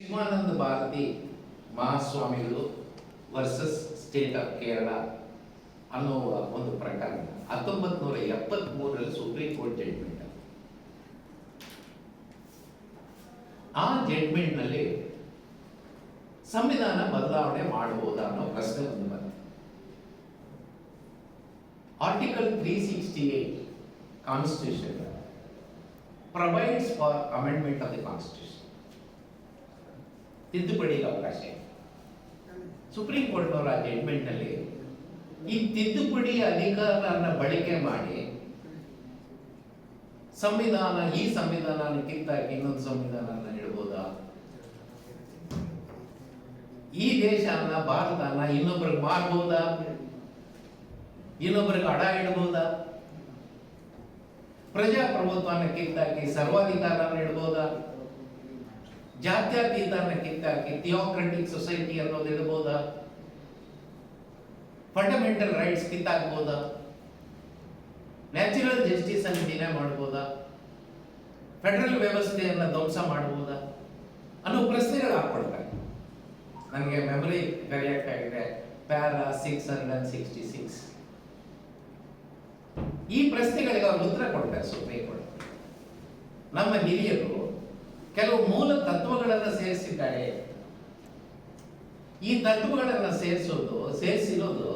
ಶಿವಾನಂದ ಭಾರತಿ ಮಹಾಸ್ವಾಮಿಗಳು versus state of Kerala ಅನ್ನುವ ಒಂದು ಪ್ರಕರಣ 1973ರಲ್ಲಿ ಸುಪ್ರೀಂ ಕೋರ್ಟ್ ಜಡ್ಜ್ಮೆಂಟ್. ಆ ಜಡ್ಜ್ಮೆಂಟ್ನಲ್ಲಿ ಸಂವಿಧಾನ ಬದಲಾವಣೆ ಮಾಡಬಹುದಾ ಅನ್ನೋ ಪ್ರಶ್ನೆ ಒಂದು ಬಂತು. Article 368 constitution provides for amendment of the constitution. ತಿದ್ದುಪಡಿಗೆ ಅವಕಾಶ ಇದೆ. ಸುಪ್ರೀಂ ಕೋರ್ಟ್ನವರ ಜಡ್ಜ್ಮೆಂಟ್ನಲ್ಲಿ ಈ ತಿದ್ದುಪಡಿ ಅಧಿಕಾರನ ಬಳಕೆ ಮಾಡಿ ಸಂವಿಧಾನ ಈ ಸಂವಿಧಾನ ಕಿತ್ತಾಕಿ ಇನ್ನೊಂದು ಸಂವಿಧಾನ ಇಡಬಹುದಾ, ಈ ದೇಶನ ಭಾರತನ ಇನ್ನೊಬ್ಬರಿಗೆ ಮಾರಬಹುದಾ, ಇನ್ನೊಬ್ಬರಿಗೆ ಅಡ ಇಡಬಹುದಾ, ಪ್ರಜಾಪ್ರಭುತ್ವನ ಕಿತ್ತಾಕಿ ಸರ್ವಾಧಿಕಾರನ ಇಡಬಹುದಾ, ಜಾತ್ಯತೀತನ ಕಿತ್ತಾಕಿ ಥಿಯೋಕ್ರೆಟಿಕ್ ಸೊಸೈಟಿ ಅನ್ನೋದು ಇಡಬಹುದಾ, ಫಂಡಮೆಂಟಲ್ ರೈಟ್ಸ್ ಕಿತ್ತಾಕ್ಬೋದಾ, ನ್ಯಾಚುರಲ್ ಜಸ್ಟಿಸ್ ಅನ್ನು ಡಿನೈ ಮಾಡಬಹುದಾ, ಫೆಡರಲ್ ವ್ಯವಸ್ಥೆಯನ್ನು ಧ್ವಂಸ ಮಾಡಬಹುದಾ ಅನ್ನೋ ಪ್ರಶ್ನೆಗಳು ಹಾಕ್ಕೊಡ್ತಾರೆ. ನನಗೆ ಮೆಮೊರಿ ಕರೆಯಕ್ಕಾಗಿದೆ. ಪ್ಯಾರಾ 666 ಈ ಪ್ರಶ್ನೆಗಳಿಗೆ ಅವರು ಉತ್ತರ ಕೊಡ್ತಾರೆ ಸುಪ್ರೀಂ ಕೋರ್ಟ್. ನಮ್ಮ ಹಿರಿಯರು ಕೆಲವು ಮೂಲ ತತ್ವಗಳನ್ನು ಸೇರಿಸಿದ್ದಾರೆ. ಈ ತತ್ವಗಳನ್ನು ಸೇರಿಸಿರೋದು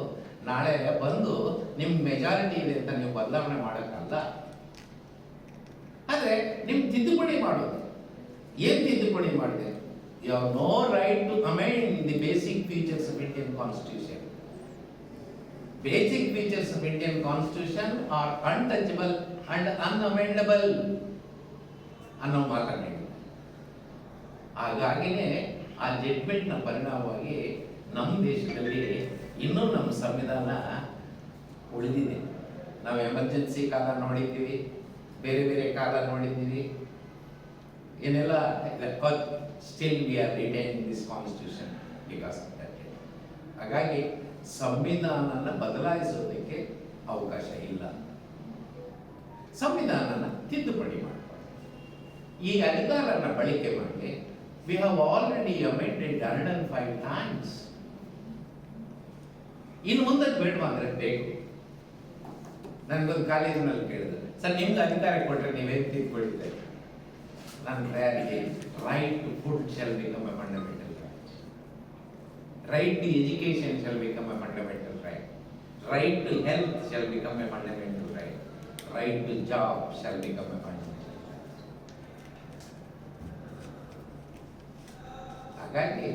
ನಾಳೆ ಬಂದು ನಿಮ್ ಮೆಜಾರಿಟಿ ಇದೆ ಅಂತ ನೀವು ಬದಲಾವಣೆ ಮಾಡೋಕ್ಕಲ್ಲ. ಆದ್ರೆ ನಿಮ್ ತಿದ್ದುಪಡಿ ಮಾಡೋದು ಏನ್ ತಿದ್ದುಪಡಿ ಮಾಡಿದೆ? You have no right to amend the basic features of Indian constitution. Basic features of Indian constitution are untouchable and unamendable ಅನ್ನೋ ಮಾತನ್ನ ಹೇಳಿದೆ. ಹಾಗಾಗಿನೇ ಆ ಜಡ್ಜ್ಮೆಂಟ್ ನ ಪರಿಣಾಮವಾಗಿ ನಮ್ಮ ದೇಶದಲ್ಲಿ ಇನ್ನೂ ನಮ್ಮ ಸಂವಿಧಾನ ಉಳಿದಿದೆ. ನಾವು ಎಮರ್ಜೆನ್ಸಿ ಕಾಲ ನೋಡಿದ್ದೀವಿ, ಬೇರೆ ಬೇರೆ ಕಾಲ ನೋಡಿದ್ದೀವಿ, ಏನೆಲ್ಲ still we are retaining this constitution because of that. ಹಾಗಾಗಿ ಸಂವಿಧಾನನ ಬದಲಾಯಿಸೋದಕ್ಕೆ ಅವಕಾಶ ಇಲ್ಲ. ಸಂವಿಧಾನನ ತಿದ್ದುಪಡಿ ಮಾಡಬಹುದು. ಈ ಅಧಿಕಾರನ ಬಳಕೆ ಮಾಡಿ we have already amended 105 times. ಇನ್ನು ಮುಂದೆ ಬೇಡವಾ ಅಂದ್ರೆ ಬೇಕು. ನನಗೊಂದು ಕಾಲೇಜಿನಲ್ಲಿ ಕೇಳಿದ್ರೆ, ಸರ್ ನಿಮ್ಗೆ ಅಧಿಕಾರ ಕೊಟ್ಟರೆ ನೀವೇನು ತಿದ್ದುಕೊಳ್ತೀರಿ? ನನ್ನ ತಯಾರಿಗೆ right to food shall become a fundamental right, right to education shall become a fundamental right, right to health shall become a fundamental right, right to job shall become a fundamental. ಹಾಗಾಗಿ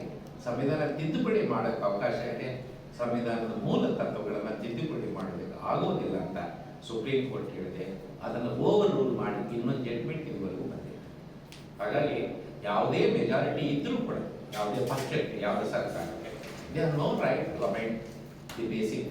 ಸಂವಿಧಾನ ತಿದ್ದುಪಡಿ ಮಾಡೋಕ್ಕೆ ಅವಕಾಶ ಇದೆ. ಸಂವಿಧಾನದ ಮೂಲ ತತ್ವಗಳನ್ನು ತಿದ್ದುಪಡಿ ಮಾಡಲಿಕ್ಕೆ ಆಗೋದಿಲ್ಲ ಅಂತ ಸುಪ್ರೀಂ ಕೋರ್ಟ್ ಹೇಳಿದೆ. ಅದನ್ನು ಓವರ್ ರೂಲ್ ಮಾಡಿ ಇನ್ನೊಂದು ಜಡ್ಜ್ಮೆಂಟ್ ಇದುವರೆಗೂ ಬಂದಿದೆ. ಹಾಗಾಗಿ ಯಾವುದೇ ಮೆಜಾರಿಟಿ ಇದ್ರೂ ಕೂಡ ಯಾವುದೇ ಪಕ್ಷಕ್ಕೆ ಯಾವುದೇ ಸರ್ಕಾರಕ್ಕೆ they have no right to amend the basic